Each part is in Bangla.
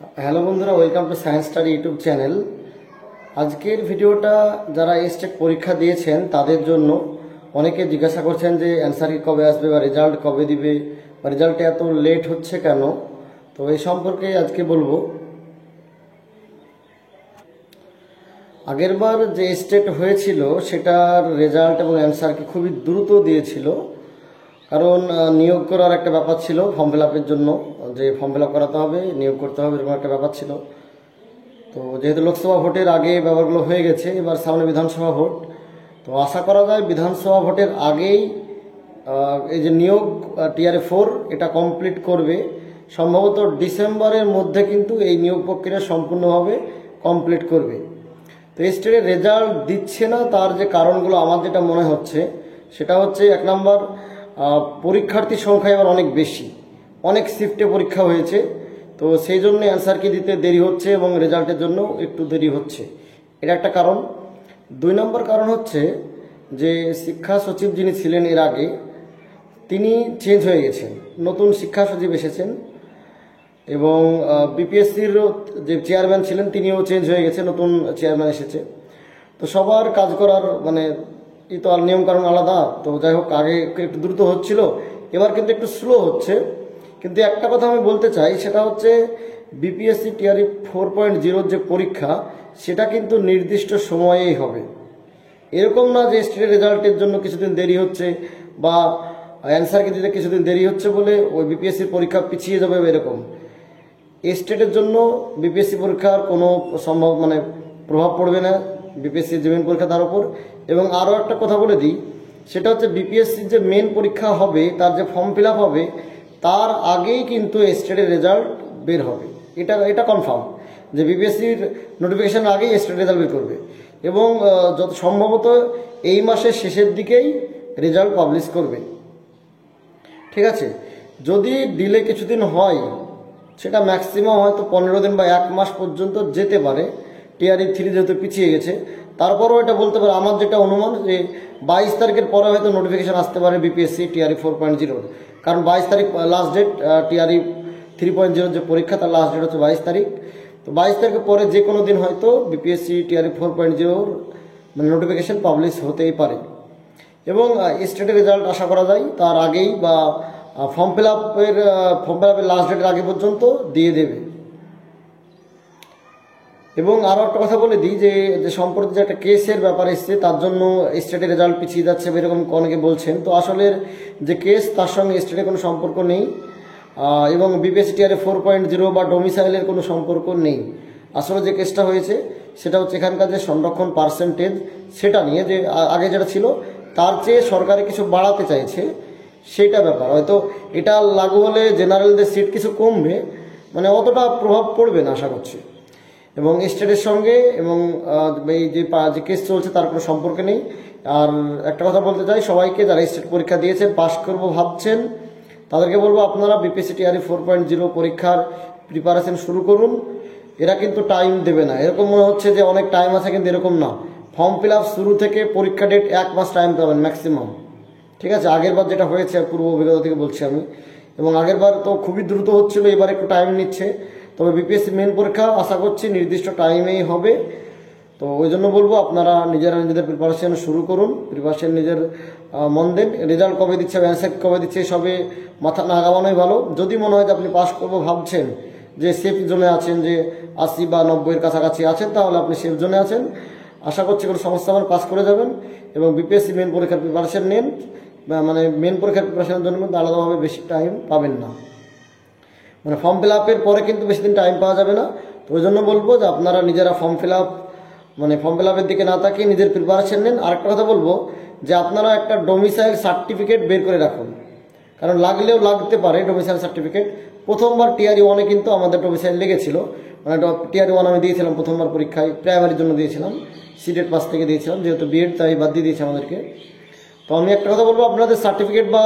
হ্যালো বন্ধুরা, welcome to science study YouTube channel. আজকের ভিডিওটা যারা এস্টেট পরীক্ষা দিয়েছেন তাদের জন্য। অনেকে জিজ্ঞাসা করছেন যে অ্যান্সার কি কবে আসবে বা রেজাল্ট কবে দিবে বা রেজাল্টে এত লেট হচ্ছে কেন। তো এই সম্পর্কে আজকে বলবো। আগেরবার যে এস্টেট হয়েছিল সেটার রেজাল্ট এবং অ্যান্সার কি খুবই দ্রুত দিয়েছিল, কারণ নিয়োগ করার একটা ব্যাপার ছিল, ফর্ম ফিল আপের জন্য যে ফর্ম ফিল আপ করাতে হবে, নিয়োগ করতে হবে, এরকম একটা ব্যাপার ছিল। তো যেহেতু লোকসভা ভোটের আগে ব্যাপারগুলো হয়ে গেছে, এবার সামনে বিধানসভা ভোট, তো আশা করা যায় বিধানসভা ভোটের আগেই এই যে নিয়োগ টিআরএ 4 এটা কমপ্লিট করবে। সম্ভবত ডিসেম্বরের মধ্যে কিন্তু এই নিয়োগ প্রক্রিয়া সম্পূর্ণভাবে কমপ্লিট করবে। তো এই স্টেটের রেজাল্ট দিচ্ছে না, তার যে কারণগুলো আমার যেটা মনে হচ্ছে সেটা হচ্ছে, এক নম্বর, পরীক্ষার্থীর সংখ্যা এবার অনেক বেশি, অনেক শিফটে পরীক্ষা হয়েছে, তো সেই জন্য অ্যান্সার কি দিতে দেরি হচ্ছে এবং রেজাল্টের জন্য একটু দেরি হচ্ছে, এটা একটা কারণ। 2 নম্বর কারণ হচ্ছে যে শিক্ষা সচিব যিনি ছিলেন এর আগে, তিনি চেঞ্জ হয়ে গেছেন, নতুন শিক্ষা সচিব এসেছেন, এবং বিপিএসসির যে চেয়ারম্যান ছিলেন তিনিও চেঞ্জ হয়ে গেছে, নতুন চেয়ারম্যান এসেছে। তো সবার কাজ করার এই তো নিয়মকানুন আলাদা। তো যাই হোক, আগে একটু দ্রুত হচ্ছিল, এবার কিন্তু একটু স্লো হচ্ছে। কিন্তু একটা কথা আমি বলতে চাই, সেটা হচ্ছে বিপিএসসি টিআরই 4.0 যে পরীক্ষা, সেটা কিন্তু নির্দিষ্ট সময়েই হবে। এরকম না যে স্টেটের রেজাল্টের জন্য কিছুদিন দেরি হচ্ছে বা অ্যান্সার কি দিতে কিছুদিন দেরি হচ্ছে বলে ওই বিপিএসসির পরীক্ষা পিছিয়ে যাবে, এরকম। স্টেটের জন্য বিপিএসসি পরীক্ষার কোনো প্রভাব পড়বে না, বিপিএসসি যে মেন পরীক্ষা তার উপর। এবং আরও একটা কথা বলে দিই, সেটা হচ্ছে বিপিএসসির যে মেন পরীক্ষা হবে, তার যে ফর্ম ফিল আপ হবে, তার আগেই কিন্তু স্টেটের রেজাল্ট বের হবে। এটা কনফার্ম যে বিপিএসসির নোটিফিকেশন আগেই স্টেট রেজাল্ট বের করবে, এবং যত সম্ভবত এই মাসের শেষের দিকেই রেজাল্ট পাবলিশ করবে। ঠিক আছে, যদি ডিলে কিছুদিন হয়, সেটা ম্যাক্সিমাম হয়তো 15 দিন বা 1 মাস পর্যন্ত যেতে পারে, টিআরই 3 যেহেতু পিছিয়ে গেছে। তারপরও এটা বলতে পারে, আমার যেটা অনুমান, যে 22 তারিখের পরে হয়তো নোটিফিকেশন আসতে পারে বিপিএসসি টিআরই 4.0, কারণ 22 তারিখ লাস্ট ডেট। টিআরই 3.0 যে পরীক্ষা, তার লাস্ট ডেট হচ্ছে 22 তারিখ। তো 22 তারিখের পরে যে কোনো দিন হয়তো বিপিএসসি টিআরই 4.0 নোটিফিকেশন পাবলিশ হতেই পারে, এবং স্টেটের রেজাল্ট আশা করা যায় তার আগেই বা ফর্ম ফিল আপের লাস্ট ডেটের আগে পর্যন্ত দিয়ে দেবে। এবং আরও একটা কথা বলে দিই, যে সম্প্রতি যে একটা কেসের ব্যাপার এসছে, তার জন্য স্টেটের রেজাল্ট পিছিয়ে যাচ্ছে এরকম অনেকে বলছেন। তো আসলে যে কেস, তার সঙ্গে স্টেটের কোনো সম্পর্ক নেই, এবং বিপিএসসি টিআরই 4.0 বা ডোমিসাইলের কোনো সম্পর্ক নেই। আসলে যে কেসটা হয়েছে সেটা হচ্ছে এখানকার যে সংরক্ষণ পার্সেন্টেজ, সেটা নিয়ে, যে আগে যেটা ছিল তার চেয়ে সরকারে কিছু বাড়াতে চাইছে, সেটা ব্যাপার। হয়তো এটা লাগু হলে জেনারেলদের সিট কিছু কমবে, অতটা প্রভাব পড়বে না আশা করছি। এবং স্টেটের সঙ্গে এবং এই যে কেস চলছে তার কোনো সম্পর্ক নেই। আর একটা কথা বলতে চাই সবাইকে, যারা স্টেট পরীক্ষা দিয়েছেন, পাস করবো ভাবছেন, তাদেরকে বলবো আপনারা বিপিএসসি টিআরই 4.0 পরীক্ষার প্রিপারেশন শুরু করুন। এরা কিন্তু টাইম দেবে না, এরকম মনে হচ্ছে যে অনেক টাইম আছে, কিন্তু এরকম না। ফর্ম ফিল আপ শুরু থেকে পরীক্ষা ডেট 1 মাস টাইম পাবেন ম্যাক্সিমাম। ঠিক আছে, আগেরবার যেটা হয়েছে পূর্ব অভিজ্ঞতা থেকে বলছি আমি, এবং আগেরবার তো খুবই দ্রুত হচ্ছিল, এবার একটু টাইম নিচ্ছে। তবে বিপিএসসি মেন পরীক্ষা আশা করছি নির্দিষ্ট টাইমেই হবে। তো ওই জন্য বলবো আপনারা নিজেদের প্রিপারেশন শুরু করুন, প্রিপারেশন নিজের মন দেন। রেজাল্ট কবে দিচ্ছে, অ্যান্সার কবে দিচ্ছে, সবে মাথা না গামানোই ভালো। যদি মনে হয় যে আপনি পাস করবো ভাবছেন, যে সেফ জোনে আছেন, যে 80 বা 90-এর কাছাকাছি আছেন, তাহলে আপনি সেফ জোনে আছেন। আশা করছি কোনো সমস্যা হবে, পাস করে যাবেন। এবং বিপিএসসি মেন পরীক্ষার প্রিপারেশন নেন, মেন পরীক্ষার প্রিপারেশনের জন্য কিন্তু আলাদাভাবে বেশি টাইম পাবেন না, ফর্ম ফিল আপের পরে কিন্তু বেশি দিন টাইম পাওয়া যাবে না। তো ওই জন্য বলবো যে আপনারা নিজেরা ফর্ম ফিল আপের দিকে না তাকিয়ে নিজের প্রিপারেশন নেন। আরেকটা কথা বলবো, যে আপনারা একটা ডোমিসাইল সার্টিফিকেট বের করে রাখুন, কারণ লাগলেও লাগতে পারে ডোমিসাইল সার্টিফিকেট। প্রথমবার টিআরই 1-এ কিন্তু আমাদের ডোমিসাইল লেগেছিল, টিআরই 1 আমি দিয়েছিলাম প্রথমবার পরীক্ষায়, প্রাইমারির জন্য দিয়েছিলাম, সিটেট পাস থেকে দিয়েছিলাম, যেহেতু বিএড তাই বাদ দিয়ে দিয়েছে আমাদেরকে। তো আমি একটা কথা বলবো, আপনাদের সার্টিফিকেট বা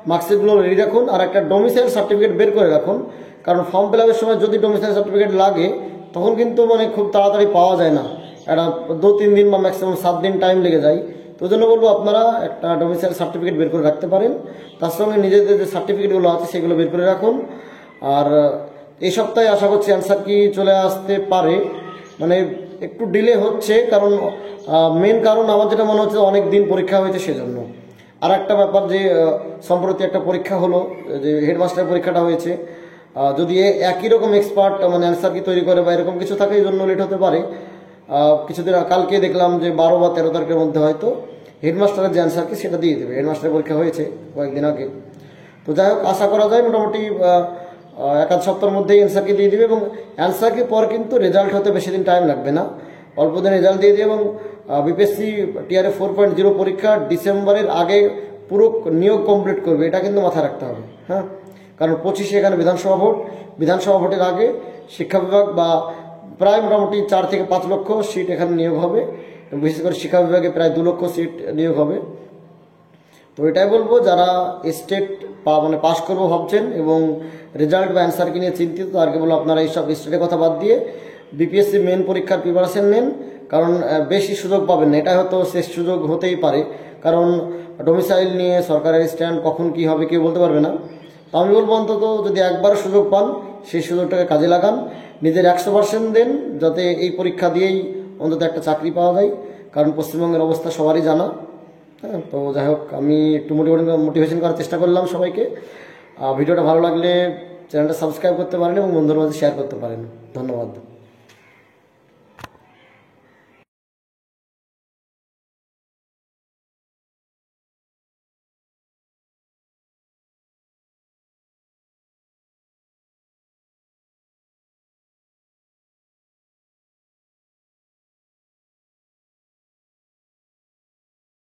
মার্কশিটগুলো রেডি রাখুন, আর একটা ডোমিসাইল সার্টিফিকেট বের করে রাখুন, কারণ ফর্ম ফিল আপের সময় যদি ডোমিসাইল সার্টিফিকেট লাগে, তখন কিন্তু খুব তাড়াতাড়ি পাওয়া যায় না, একটা 2-3 দিন বা ম্যাক্সিমাম 7 দিন টাইম লেগে যায়। তো ওই জন্য বলবো আপনারা একটা ডোমিসাইল সার্টিফিকেট বের করে রাখতে পারেন, তার সঙ্গে নিজেদের যে সার্টিফিকেটগুলো আছে সেগুলো বের করে রাখুন। আর এই সপ্তাহে আশা করছি অ্যান্সার কি চলে আসতে পারে, মানে একটু ডিলে হচ্ছে, কারণ মেন কারণ আমার যেটা মনে হচ্ছে অনেক দিন পরীক্ষা হয়েছে সেজন্য। আর একটা ব্যাপার যে সম্প্রতি একটা পরীক্ষা হলো, যে হেডমাস্টার পরীক্ষাটা হয়েছে, যদি একই রকম এক্সপার্ট মানে অ্যান্সার কি তৈরি করে বা এরকম কিছু থাকে, এই জন্য লেট হতে পারে। কিছুদিন কালকে দেখলাম যে 12 বা 13 তারিখের মধ্যে হয়তো হেডমাস্টারের যে অ্যান্সার কি সেটা দিয়ে দেবে। হেডমাস্টারের পরীক্ষা হয়েছে কয়েকদিন আগে, তো যাই হোক আশা করা যায় মোটামুটি এক আধ সপ্তাহের মধ্যেই অ্যান্সার কি দিয়ে দিবে। এবং অ্যান্সার কি পর কিন্তু রেজাল্ট হতে বেশি দিন টাইম লাগবে না, অল্প দিন রেজাল্ট দিয়ে দিয়ে। এবং বিপিএসসি টিআরএ 4.0 পরীক্ষা ডিসেম্বরের আগে পুরো নিয়োগ কমপ্লিট করবে, এটা কিন্তু মাথায় রাখতে হবে। হ্যাঁ, কারণ 25-এ এখানে বিধানসভা ভোট, বিধানসভা ভোটের আগে শিক্ষা বিভাগ বা প্রায় মোটামুটি 4 থেকে 5 লক্ষ সিট এখানে নিয়োগ হবে। বিশেষ করে শিক্ষা বিভাগে প্রায় 2 লক্ষ সিট নিয়োগ হবে। তো এটাই বলবো, যারা স্টেট মানে পাস করবো ভাবছেন এবং রেজাল্ট বা অ্যান্সার কি নিয়ে চিন্তিত, তাদেরকে বলবো আপনারা এইসব স্টেটের কথা বাদ দিয়ে বিপিএসসি মেন পরীক্ষার প্রিপারেশন নেন, কারণ বেশি সুযোগ পাবেন না, এটা হয়তো শেষ সুযোগ হতেই পারে। কারণ ডোমিসাইল নিয়ে সরকারের স্ট্যান্ড কখন কি হবে কেউ বলতে পারবে না। তো আমি বলবো অন্তত যদি একবার সুযোগ পান সেই সুযোগটাকে কাজে লাগান, নিজের 100% দেন, যাতে এই পরীক্ষা দিয়েই অন্তত একটা চাকরি পাওয়া যায়। কারণ পশ্চিমবঙ্গের অবস্থা সবারই জানা। হ্যাঁ, তো যাই হোক আমি একটু মোটিভেশন করার চেষ্টা করলাম সবাইকে। ভিডিওটা ভালো লাগলে চ্যানেলটা সাবস্ক্রাইব করতে পারেন এবং বন্ধুদের মাঝে শেয়ার করতে পারেন। ধন্যবাদ।